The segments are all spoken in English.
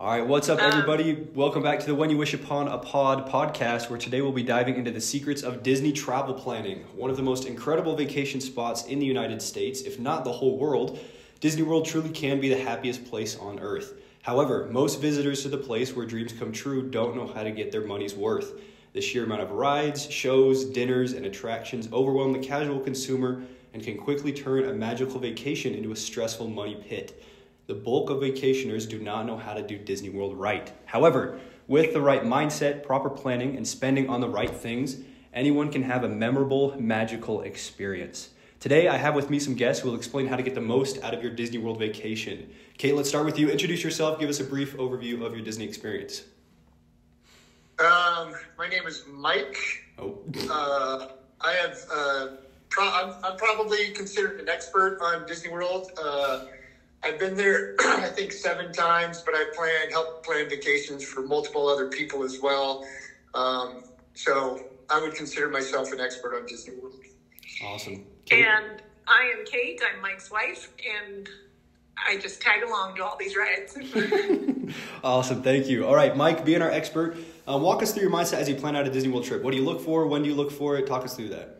All right, what's up, everybody? Welcome back to the When You Wish Upon a Pod podcast, where today we'll be diving into the secrets of Disney travel planning. One of the most incredible vacation spots in the United States, if not the whole world, Disney World truly can be the happiest place on earth. However, most visitors to the place where dreams come true don't know how to get their money's worth. The sheer amount of rides, shows, dinners, and attractions overwhelm the casual consumer and can quickly turn a magical vacation into a stressful money pit. The bulk of vacationers do not know how to do Disney World right. However, with the right mindset, proper planning, and spending on the right things, anyone can have a memorable, magical experience. Today, I have with me some guests who will explain how to get the most out of your Disney World vacation. Kate, let's start with you. Introduce yourself. Give us a brief overview of your Disney experience. My name is Mike. Oh. I'm probably considered an expert on Disney World. I've been there, I think, 7 times, but I help plan vacations for multiple other people as well. So I would consider myself an expert on Disney World. Awesome. Kate? And I am Kate. I'm Mike's wife, and I just tag along to all these rides. Awesome. Thank you. All right, Mike, being our expert, walk us through your mindset as you plan out a Disney World trip. What do you look for? When do you look for it? Talk us through that.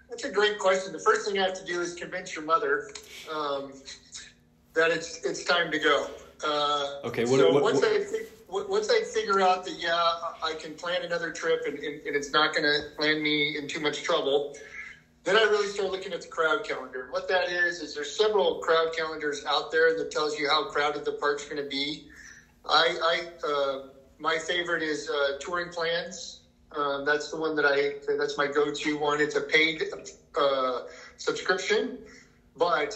That's a great question. The first thing you have to do is convince your mother that it's time to go. Okay. Once I figure out that, I can plan another trip and it's not going to land me in too much trouble, then I really start looking at the crowd calendar. And what that is there's several crowd calendars out there that tells you how crowded the park's going to be. My favorite is Touring Plans. That's the one that's my go-to one. It's a paid subscription, but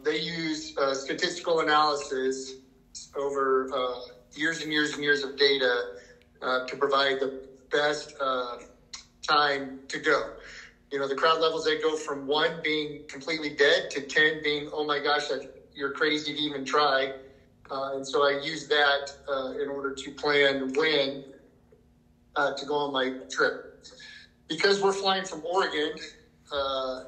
they use statistical analysis over years and years and years of data to provide the best time to go. You know, the crowd levels, they go from 1 being completely dead to 10 being, oh my gosh, you're crazy to even try. And so I use that in order to plan when to go on my trip. Because we're flying from Oregon,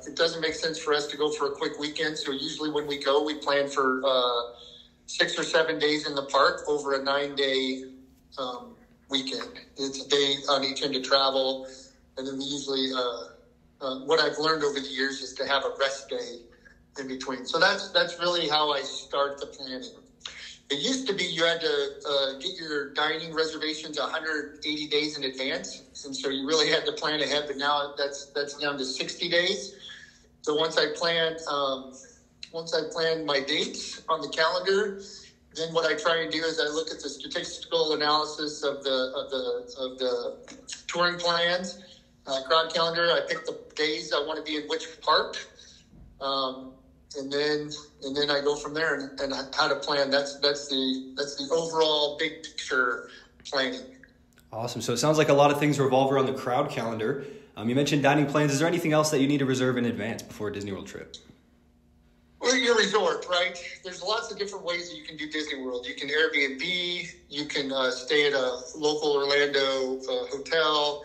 it doesn't make sense for us to go for a quick weekend. So usually when we go, we plan for 6 or 7 days in the park over a 9-day weekend. It's a day on each end of travel. And then we usually, what I've learned over the years is to have a rest day in between. So that's really how I start the planning. It used to be you had to get your dining reservations 180 days in advance, and so you really had to plan ahead. But now that's down to 60 days. So once I plan my dates on the calendar, then what I try and do is I look at the statistical analysis of the touring plans, crowd calendar. I pick the days I want to be in which park. And then I go from there and how to plan. That's the overall big picture planning. Awesome. So it sounds like a lot of things revolve around the crowd calendar. You mentioned dining plans. Is there anything else that you need to reserve in advance before a Disney World trip? Well, your resort, right? There's lots of different ways that you can do Disney World. You can Airbnb. You can stay at a local Orlando hotel.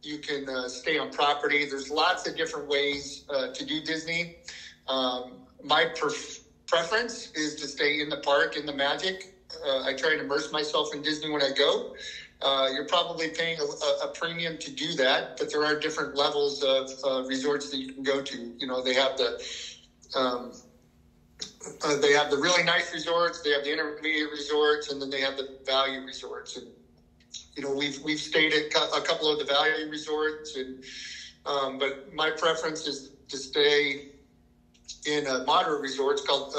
You can stay on property. There's lots of different ways to do Disney. My preference is to stay in the park, in the magic. I try and immerse myself in Disney when I go. You're probably paying a premium to do that, but there are different levels of resorts that you can go to. You know, they have the really nice resorts, they have the intermediate resorts, and then they have the value resorts. And you know, we've stayed at a couple of the value resorts, and but my preference is to stay in a moderate resort. It's called,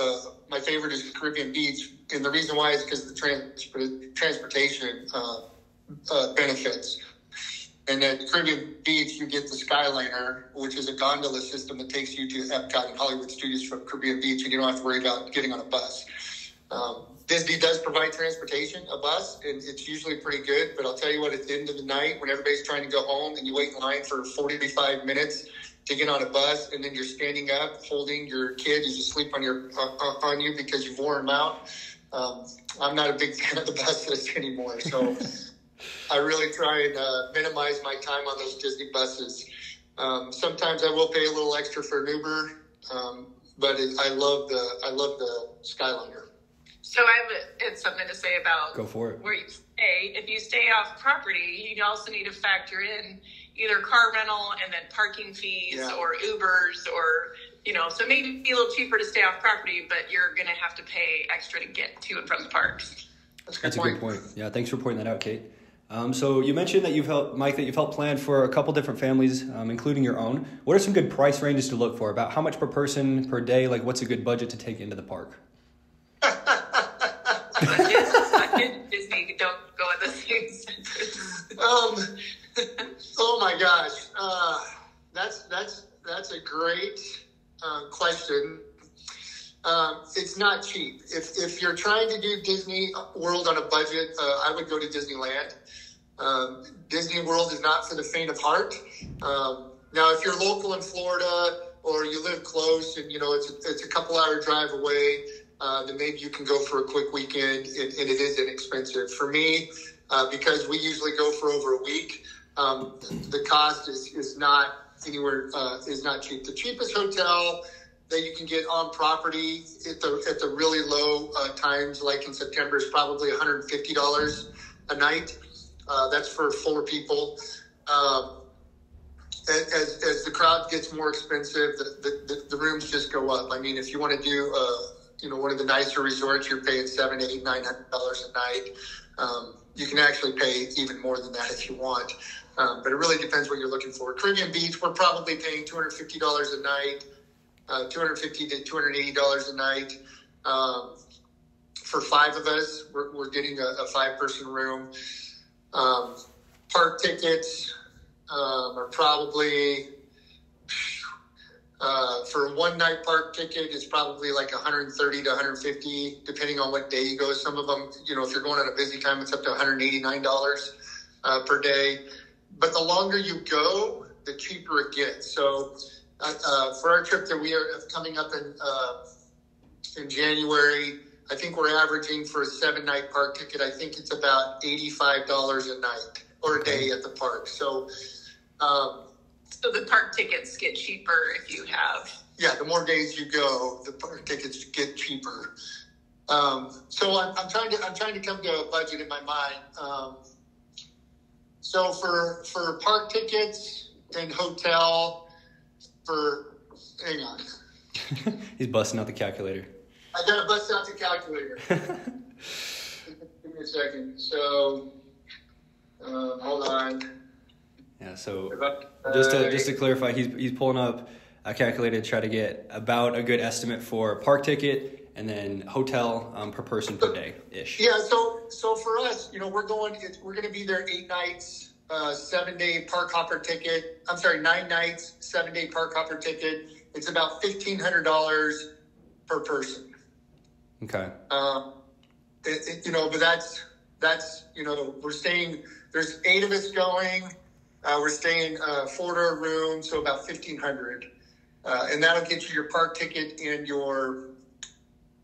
my favorite is Caribbean Beach. And the reason why is because of the transportation benefits. And at Caribbean Beach, you get the Skyliner, which is a gondola system that takes you to Ep.1 and Hollywood Studios from Caribbean Beach, and you don't have to worry about getting on a bus. Disney does provide transportation, a bus, and it's usually pretty good. But I'll tell you what, at the end of the night, when everybody's trying to go home and you wait in line for 45 minutes to get on a bus, and then you're standing up holding your kid who's asleep on you because you've worn him out. I'm not a big fan of the buses anymore, so I really try and minimize my time on those Disney buses. Sometimes I will pay a little extra for an Uber, but I love the Skyliner. So it's something to say about Go for it. where you stay. If you stay off property, you also need to factor in either car rental and then parking fees or Ubers or, so maybe be a little cheaper to stay off property, but you're going to have to pay extra to get to and from the parks. That's a good point. Yeah, thanks for pointing that out, Kate. So you mentioned that you've helped plan for a couple different families, including your own. What are some good price ranges to look for? About how much per person per day? Like, what's a good budget to take into the park? Budget, Disney, don't go at the same sentence. Oh my gosh, that's a great question. It's not cheap. If you're trying to do Disney World on a budget, I would go to Disneyland. Disney World is not for the faint of heart. Now, if you're local in Florida or you live close and it's a couple-hour drive away, then maybe you can go for a quick weekend, and it is inexpensive. For me, because we usually go for over a week, the cost is not anywhere is not cheap. The cheapest hotel that you can get on property at the really low times, like in September, is probably $150 a night. That's for 4 people. As the crowd gets more expensive, the rooms just go up. I mean, if you want to do one of the nicer resorts, you're paying $700, $800, $900 a night. You can actually pay even more than that if you want. But it really depends what you're looking for. Caribbean Beach, we're probably paying $250 a night. $250 to $280 a night. For 5 of us, we're getting a 5-person room. Park tickets are probably, for a 1-night park ticket, it's probably like $130 to $150, depending on what day you go. Some of them, if you're going on a busy time, it's up to $189 per day. But the longer you go, the cheaper it gets. So for our trip that we are coming up in January, I think we're averaging for a 7-night park ticket, I think it's about $85 a night or a day at the park. So the park tickets get cheaper if you have. Yeah, the more days you go, the park tickets get cheaper. So I'm trying to come to a budget in my mind. So for park tickets and hotel, hang on. He's busting out the calculator. I gotta bust out the calculator. Give me a second. So, hold on. Yeah. So just to clarify, he's pulling up a calculator to try to get about a good estimate for park ticket and then hotel per person per day ish. Yeah. So for us, we're going to be there 8 nights, 7-day park hopper ticket. I'm sorry, 9 nights, 7-day park hopper ticket. It's about $1,500 per person. Okay. But that's we're staying. There's 8 of us going. We're staying 4-door room, so about $1,500, and that'll get you your park ticket and your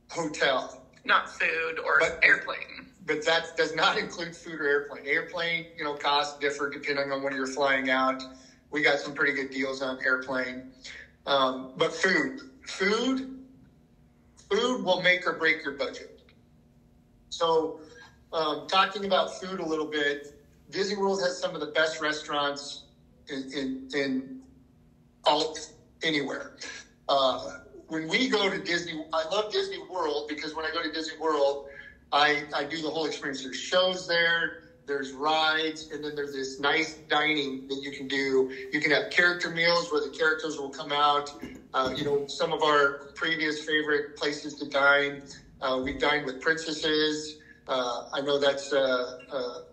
hotel. Not food or airplane. But that does not include food or airplane. Airplane, costs differ depending on when you're flying out. We got some pretty good deals on airplane. But food will make or break your budget. So, talking about food a little bit, Disney World has some of the best restaurants in anywhere. When we go to Disney, I love Disney World because when I go to Disney World, I do the whole experience. There's shows there's rides, and then there's this nice dining that you can do. You can have character meals where the characters will come out. Some of our previous favorite places to dine. We've dined with princesses. I know that's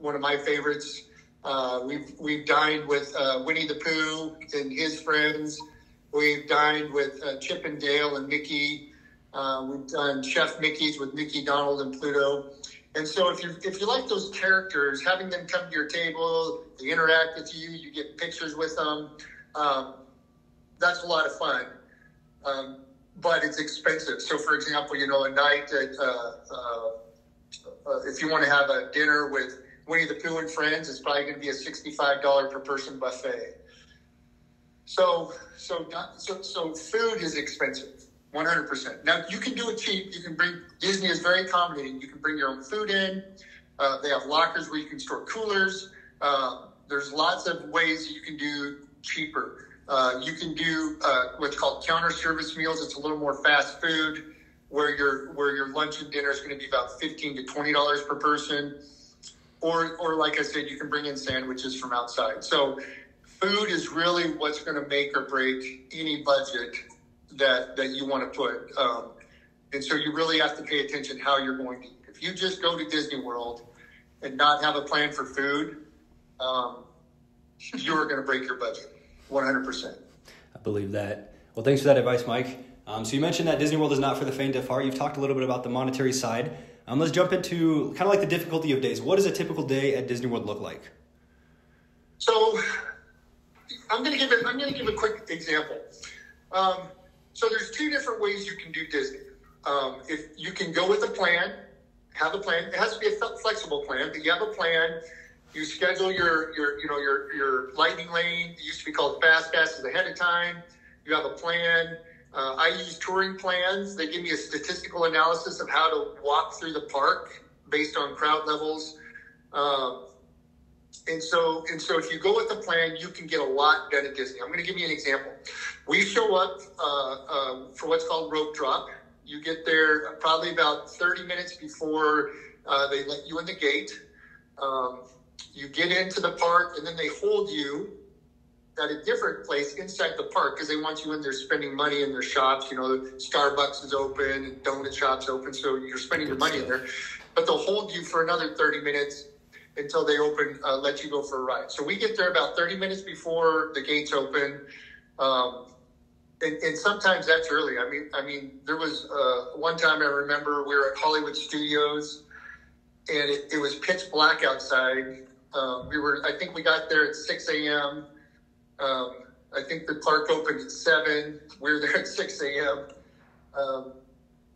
one of my favorites. We've dined with Winnie the Pooh and his friends. We've dined with Chip and Dale and Mickey. We've done Chef Mickey's with Mickey, Donald, and Pluto. And so if you like those characters, having them come to your table, they interact with you, you get pictures with them, that's a lot of fun. But it's expensive. So, for example, a night at if you want to have a dinner with Winnie the Pooh and friends, it's probably going to be a $65 per person buffet. So food is expensive. 100%. Now, you can do it cheap. You can bring, Disney is very accommodating. You can bring your own food in. They have lockers where you can store coolers. There's lots of ways that you can do cheaper. You can do what's called counter service meals. It's a little more fast food, where your lunch and dinner is going to be about $15 to $20 per person. Or like I said, you can bring in sandwiches from outside. So food is really what's going to make or break any budget that you want to put. And so you really have to pay attention how you're going to eat. If you just go to Disney World and not have a plan for food, you're going to break your budget, 100%. I believe that. Well, thanks for that advice, Mike. So you mentioned that Disney World is not for the faint of heart. You've talked a little bit about the monetary side. Let's jump into kind of like the difficulty of days. What does a typical day at Disney World look like? So I'm going to give a quick example. So there's two different ways you can do Disney. If you can go with a plan, have a plan. It has to be a flexible plan, but you have a plan. You schedule your lightning lane. It used to be called fast passes ahead of time. You have a plan. I use touring plans. They give me a statistical analysis of how to walk through the park based on crowd levels. And so if you go with the plan, you can get a lot done at Disney. I'm going to give you an example. We show up for what's called rope drop. You get there probably about 30 minutes before they let you in the gate. You get into the park, and then they hold you at a different place inside the park because they want you in there spending money in their shops. Starbucks is open and donut shops open, so you're spending your money in there. But they'll hold you for another 30 minutes until they let you go for a ride. So we get there about 30 minutes before the gates open. And sometimes that's early. I mean, there was one time I remember we were at Hollywood Studios, and it was pitch black outside. I think we got there at 6 a.m. I think the park opened at 7. We were there at 6 a.m.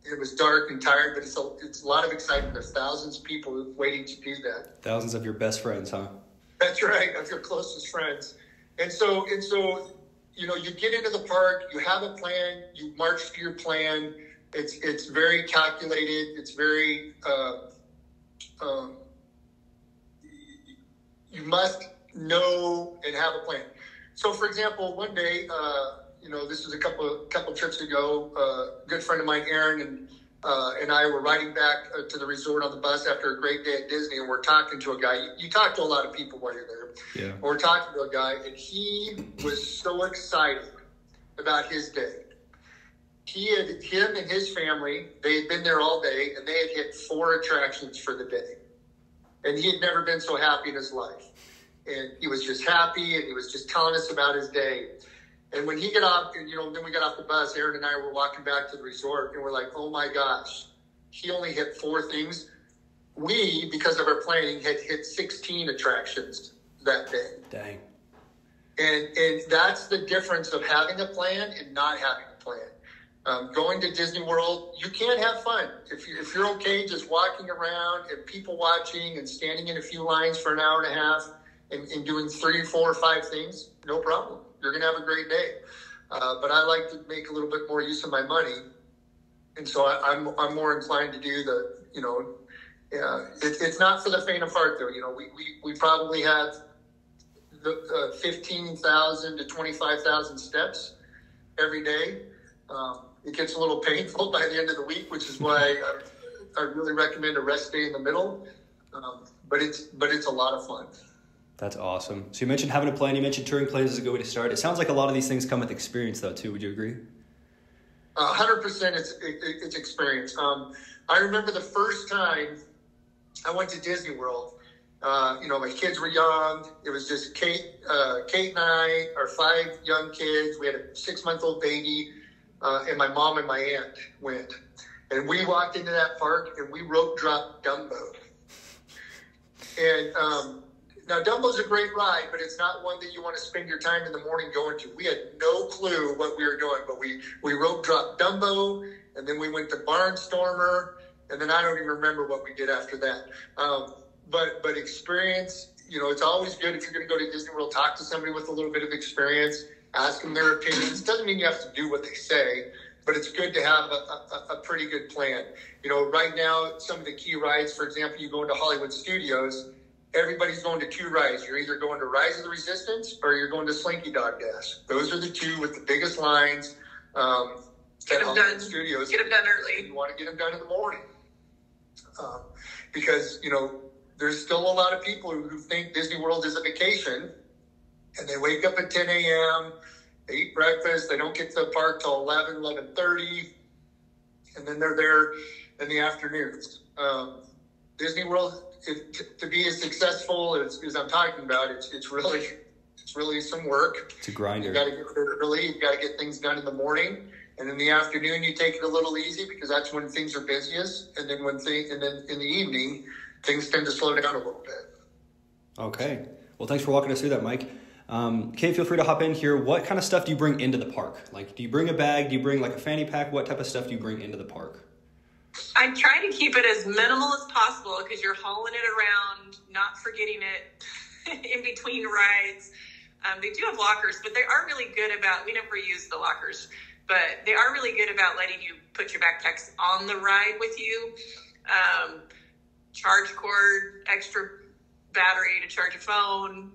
It was dark and tired, but it's a lot of excitement. There's thousands of people waiting to do that. Thousands of your best friends, huh? That's right, of your closest friends. And so you get into the park, you have a plan, you march to your plan. It's very calculated. It's very you must know and have a plan. So, for example, one day, this was a couple trips ago. A good friend of mine, Aaron, and I were riding back to the resort on the bus after a great day at Disney, and we're talking to a guy. You talk to a lot of people while you're there. Yeah. We're talking to a guy, and he was so excited about his day. Him and his family, they had been there all day, and they had hit 4 attractions for the day. And he had never been so happy in his life. And he was just happy, and he was just telling us about his day. And when he got off, then we got off the bus, Aaron and I were walking back to the resort, and we're like, oh my gosh, he only hit 4 things. We, because of our planning, had hit 16 attractions that day. Dang. And that's the difference of having a plan and not having a plan. Going to Disney World, you can have fun. If you're okay just walking around and people watching and standing in a few lines for an hour and a half and doing 3, 4, 5 things, no problem. You're going to have a great day. But I like to make a little bit more use of my money. And so I'm more inclined to do it's not for the faint of heart, though. We probably have 15,000 to 25,000 steps every day. It gets a little painful by the end of the week, which is why I really recommend a rest day in the middle. But it's a lot of fun. That's awesome. So you mentioned having a plan. You mentioned touring plans is a good way to start. It sounds like a lot of these things come with experience, though, too. Would you agree? 100% it's experience. I remember the first time I went to Disney World. My kids were young. It was just Kate and I, our 5 young kids. We had a 6-month-old baby, and my mom and my aunt went. And we walked into that park, and we rope dropped Dumbo. And now, Dumbo's a great ride, but it's not one that you want to spend your time in the morning going to. We had no clue what we were doing, but we rope dropped Dumbo, and then we went to Barnstormer, and then I don't even remember what we did after that. But experience, it's always good if you're going to go to Disney World, talk to somebody with a little bit of experience, ask them their opinions. Doesn't mean you have to do what they say, but it's good to have a pretty good plan. You know, right now, some of the key rides, for example, you go into Hollywood Studios, everybody's going to two rides. You're either going to Rise of the Resistance or you're going to Slinky Dog Dash. Those are the two with the biggest lines. Get them done. Studios. Get them done early. You want to get them done in the morning. Because, you know, there's still a lot of people who think Disney World is a vacation, and they wake up at 10 a.m., they eat breakfast, they don't get to the park till 11:30, and then they're there in the afternoons. Disney World, to be as successful as I'm talking about, it's really some work. It's a grinder. You got to get there early. You got to get things done in the morning, and in the afternoon you take it a little easy because that's when things are busiest. And then in the evening, things tend to slow down a little bit. Okay. Well, thanks for walking us through that, Mike. Kate, feel free to hop in here. What kind of stuff do you bring into the park? Like, do you bring a bag? Do you bring like a fanny pack? What type of stuff do you bring into the park? I try to keep it as minimal as possible because you're hauling it around, not forgetting it in between rides. They do have lockers, but they are really good about, we never use the lockers, but they are really good about letting you put your backpacks on the ride with you. Charge cord, extra battery to charge a phone,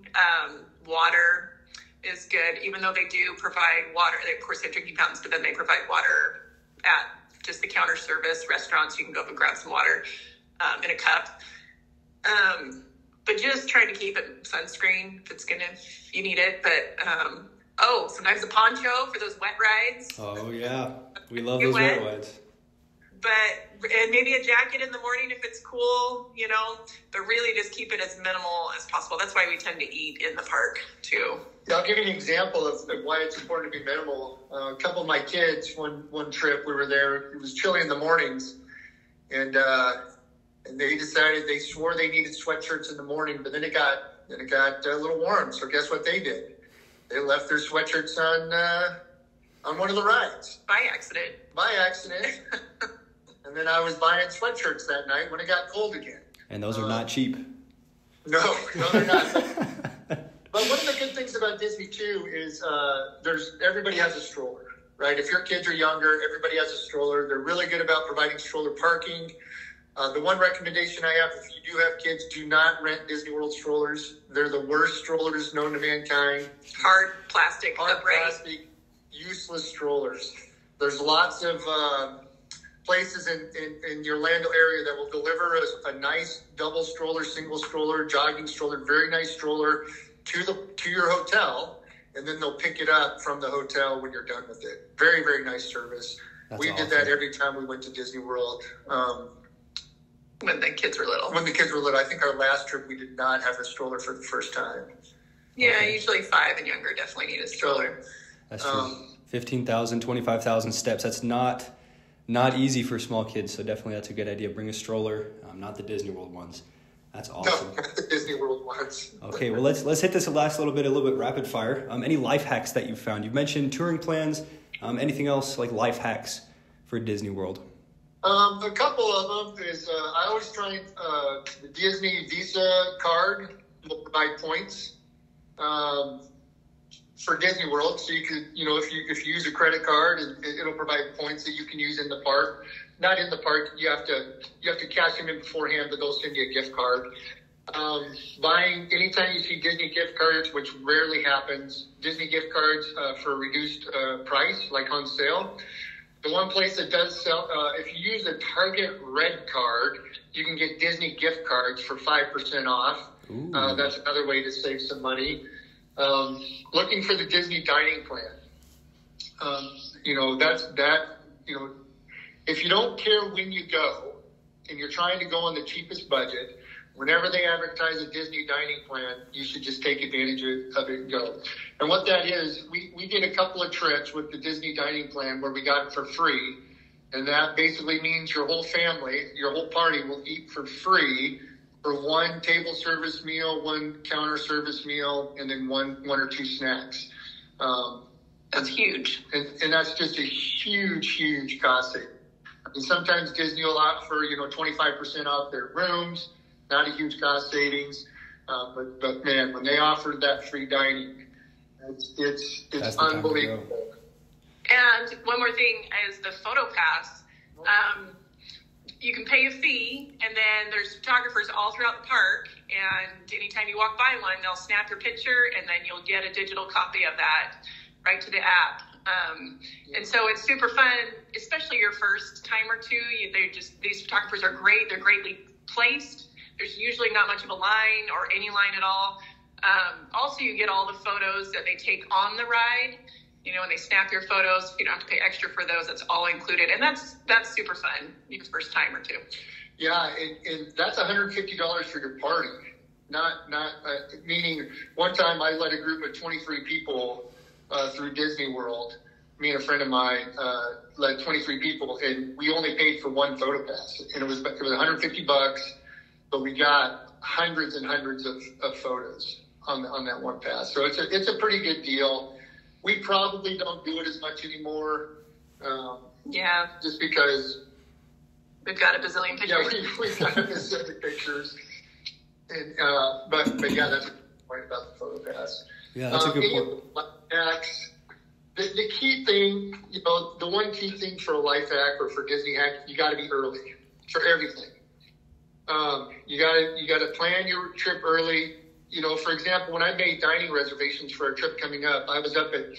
water is good, even though they do provide water. They, of course, they have drinking fountains, but then they provide water at just the counter service restaurants. You can go up and grab some water in a cup. But just trying to keep it sunscreen if you need it. But, sometimes a poncho for those wet rides. Oh, yeah. We love those wet rides. And maybe a jacket in the morning if it's cool, you know, but really just keep it as minimal as possible. That's why we tend to eat in the park too. Yeah, I'll give you an example of why it's important to be minimal. A couple of my kids, one trip we were there, it was chilly in the mornings, and they decided, they swore they needed sweatshirts in the morning, but then it got a little warm. So guess what they did? They left their sweatshirts on one of the rides. By accident. And then I was buying sweatshirts that night when it got cold again. And those are not cheap. No, they're not. But one of the good things about Disney too is everybody has a stroller, right? If your kids are younger, everybody has a stroller. They're really good about providing stroller parking. The one recommendation I have, if you do have kids, do not rent Disney World strollers. They're the worst strollers known to mankind. Hard plastic, useless strollers. There's lots of places in your Orlando area that will deliver a nice double stroller, single stroller, jogging stroller, very nice stroller to your hotel, and then they'll pick it up from the hotel when you're done with it. Very, very nice service. We did that every time we went to Disney World. When the kids were little. I think our last trip we did not have a stroller for the first time. Yeah, usually 5 and younger definitely need a stroller. That's true. 15,000, 25,000 steps. That's not easy for small kids. So definitely that's a good idea. Bring a stroller, not the Disney World ones. That's awesome. No, not the Disney World ones. Okay, well let's hit this last a little bit rapid fire. Any life hacks that you've found? You've mentioned touring plans. Anything else like life hacks for Disney World? A couple of them is I always try the Disney Visa card will provide points for Disney World. So you could, if you use a credit card, it'll provide points that you can use in the park. Not in the park, you have to cash them in beforehand, but they'll send you a gift card. Buying anytime you see Disney gift cards, which rarely happens, Disney gift cards for a reduced price, like on sale. The one place that does sell, if you use a Target Red card, you can get Disney gift cards for 5% off. That's another way to save some money. Looking for the Disney dining plan. If you don't care when you go and you're trying to go on the cheapest budget, whenever they advertise a Disney dining plan, you should just take advantage of it and go. And what that is, we did a couple of trips with the Disney dining plan where we got it for free. And that basically means your whole family, your whole party will eat for free for one table service meal, one counter service meal, and then one or two snacks. That's huge. And that's just a huge, huge cost saving. And sometimes Disney will offer, 25% off their rooms. Not a huge cost savings, but man, when they offered that free dining, it's unbelievable. And one more thing is the photo pass. You can pay a fee, and then there's photographers all throughout the park, and anytime you walk by one, they'll snap your picture, and then you'll get a digital copy of that right to the app. And so it's super fun, especially your first time or two. These photographers are great. They're greatly placed. There's usually not much of a line or any line at all. Also, you get all the photos that they take on the ride. When they snap your photos, you don't have to pay extra for those. That's all included. And that's super fun, your first time or two. Yeah, and that's $150 for your party. Meaning one time I led a group of 23 people through Disney World. Me and a friend of mine led 23 people, and we only paid for one photo pass. And it was $150, but we got hundreds and hundreds of photos on that one pass. So it's a pretty good deal. We probably don't do it as much anymore. Just because we've got a bazillion pictures. Yeah, we've got a bazillion pictures. And but yeah, that's a good point about the photo pass. Yeah, that's a good point. The key thing, the one key thing for a life hack or for Disney hack, you got to be early for everything. You got to plan your trip early. For example, when I made dining reservations for a trip coming up, I was the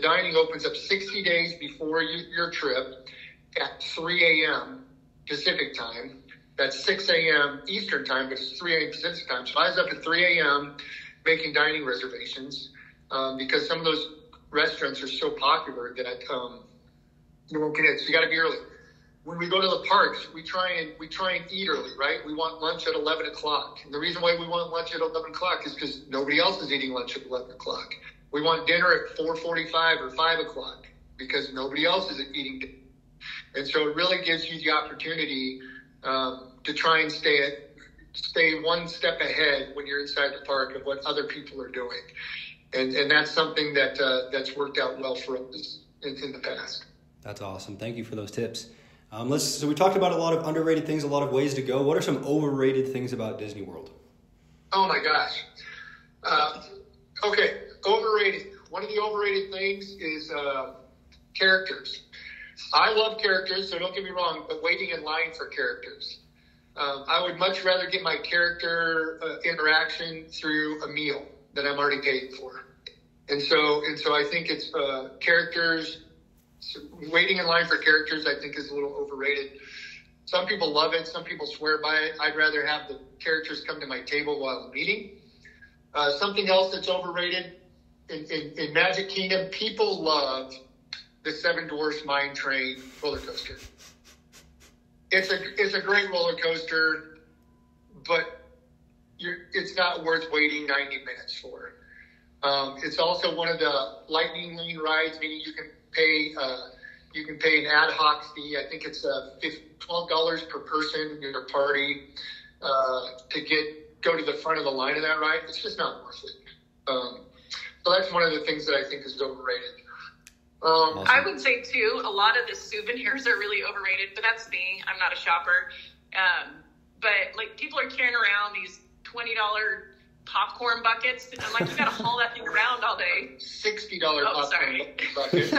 dining opens up 60 days before your trip at 3 a.m. Pacific time. That's 6 a.m. Eastern time, but it's 3 a.m. Pacific time. So I was up at 3 a.m. making dining reservations because some of those restaurants are so popular that you won't get in. So you got to be early. When we go to the parks, we try and eat early, right? We want lunch at 11 o'clock. And the reason why we want lunch at 11 o'clock is because nobody else is eating lunch at 11 o'clock. We want dinner at 4:45 or 5 o'clock because nobody else is eating dinner. And so it really gives you the opportunity to try and stay one step ahead when you're inside the park of what other people are doing. And that's something that's worked out well for us in the past. That's awesome. Thank you for those tips. So we talked about a lot of underrated things, a lot of ways to go. What are some overrated things about Disney World? Oh my gosh. Okay, overrated. One of the overrated things is characters. I love characters, so don't get me wrong, but waiting in line for characters. I would much rather get my character interaction through a meal that I'm already paying for. And so I think it's characters. Waiting in line for characters, I think, is a little overrated. Some people love it. Some people swear by it. I'd rather have the characters come to my table while I'm eating. Something else that's overrated in Magic Kingdom, people love the Seven Dwarfs Mine Train roller coaster. It's a great roller coaster, but it's not worth waiting 90 minutes for. It's also one of the lightning lane rides, meaning you can pay an ad hoc fee. I think it's $12 per person in your party to go to the front of the line of that ride. It's just not worth it. So that's one of the things that I think is overrated. Awesome. I would say too, a lot of the souvenirs are really overrated, but that's me. I'm not a shopper. But like people are carrying around these $20 popcorn buckets. I'm like, you got to haul that thing around all day. $60 popcorn buckets.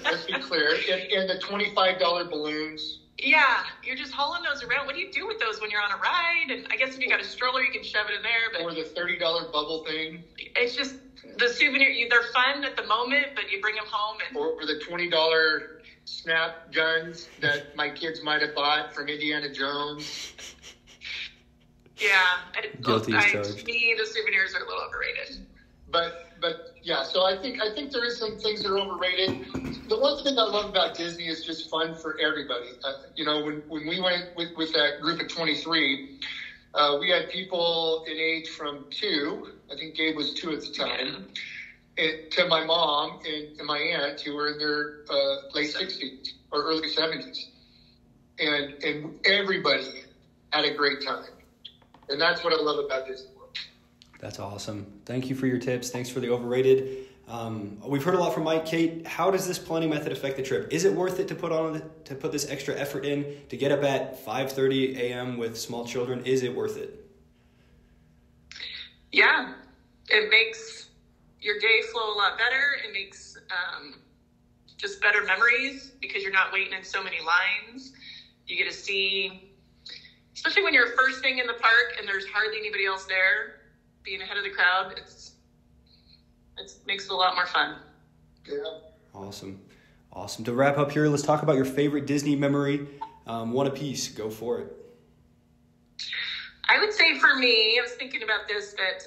Let's be clear. And the $25 balloons. Yeah, you're just hauling those around. What do you do with those when you're on a ride? And I guess if you got a stroller, you can shove it in there. But or the $30 bubble thing. It's just the souvenir. They're fun at the moment, but you bring them home. Or the $20 snap guns that my kids might have bought from Indiana Jones. Yeah, Guilty as charged. To me, the souvenirs are a little overrated. But yeah, so I think there is some things that are overrated. The one thing I love about Disney is just fun for everybody. When we went with that group of 23, we had people in age from 2, I think Gabe was 2 at the time, to my mom and my aunt who were in their late 60s or early 70s. And everybody had a great time. And that's what I love about Disney World. That's awesome. Thank you for your tips. Thanks for the overrated. We've heard a lot from Mike. Kate, how does this planning method affect the trip? Is it worth it to put this extra effort in to get up at 5:30 a.m. with small children? Is it worth it? Yeah, it makes your day flow a lot better. It makes just better memories because you're not waiting in so many lines. You get to see, especially when you're first thing in the park and there's hardly anybody else there, being ahead of the crowd, it makes it a lot more fun. Yeah. Awesome. To wrap up here, let's talk about your favorite Disney memory. One apiece. Go for it. I would say for me, I was thinking about this, that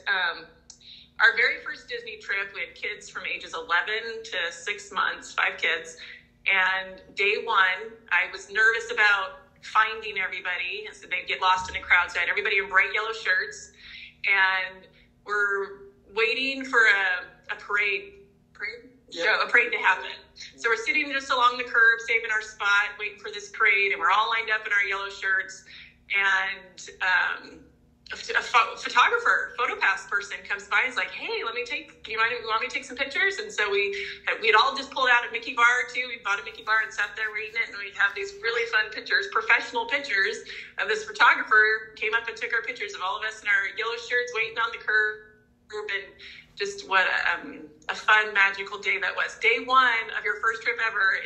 our very first Disney trip, we had kids from ages 11 to 6 months, 5 kids. And day one, I was nervous about finding everybody. So they'd get lost in the crowd. So I had everybody in bright yellow shirts. And we're waiting for a parade to happen. So we're sitting just along the curb, saving our spot, waiting for this parade. And we're all lined up in our yellow shirts. And a photographer, PhotoPass person comes by and is like, hey, want me to take some pictures? And so we'd all just pulled out a Mickey bar too. We bought a Mickey bar and sat there reading it, and we have these really fun pictures, professional pictures of this photographer came up and took our pictures of all of us in our yellow shirts waiting on the curb. And just what a fun, magical day that was. Day one of your first trip ever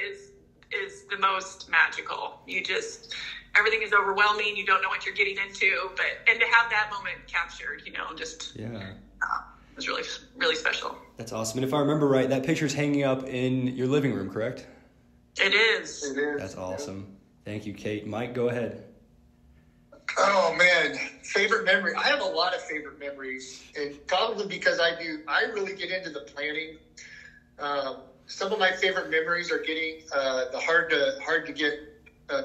is the most magical. Everything is overwhelming. You don't know what you're getting into, and to have that moment captured, it was really, really special. That's awesome. And if I remember right, that picture's hanging up in your living room, correct? It is. That's awesome. Thank you, Kate. Mike, go ahead. Oh man, favorite memory. I have a lot of favorite memories, and probably because I really get into the planning. Some of my favorite memories are getting the hard to get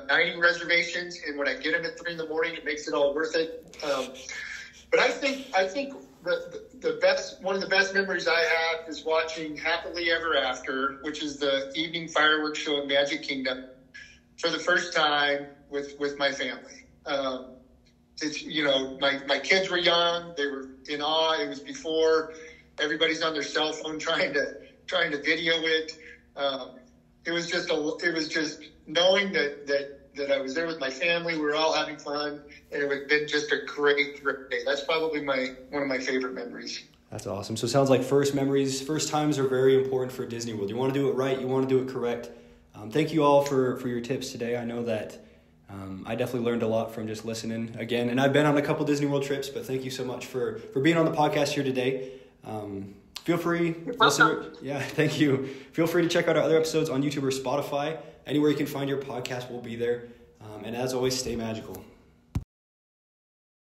dining reservations, and when I get them at 3 a.m, it makes it all worth it. But I think the best, one of the best memories I have is watching Happily Ever After, which is the evening fireworks show in Magic Kingdom, for the first time with my family. It's, my kids were young, they were in awe. It was before everybody's on their cell phone trying to video it. It was just knowing that I was there with my family. We were all having fun, and it had been just a great day. That's probably one of my favorite memories. That's awesome. So it sounds like first times are very important for Disney World. You want to do it right. You want to do it correct. Thank you all for your tips today. I know that I definitely learned a lot from just listening again. And I've been on a couple Disney World trips, but thank you so much for being on the podcast here today. Feel free, listener. Yeah, thank you. Feel free to check out our other episodes on YouTube or Spotify. Anywhere you can find your podcast will be there. And as always, stay magical.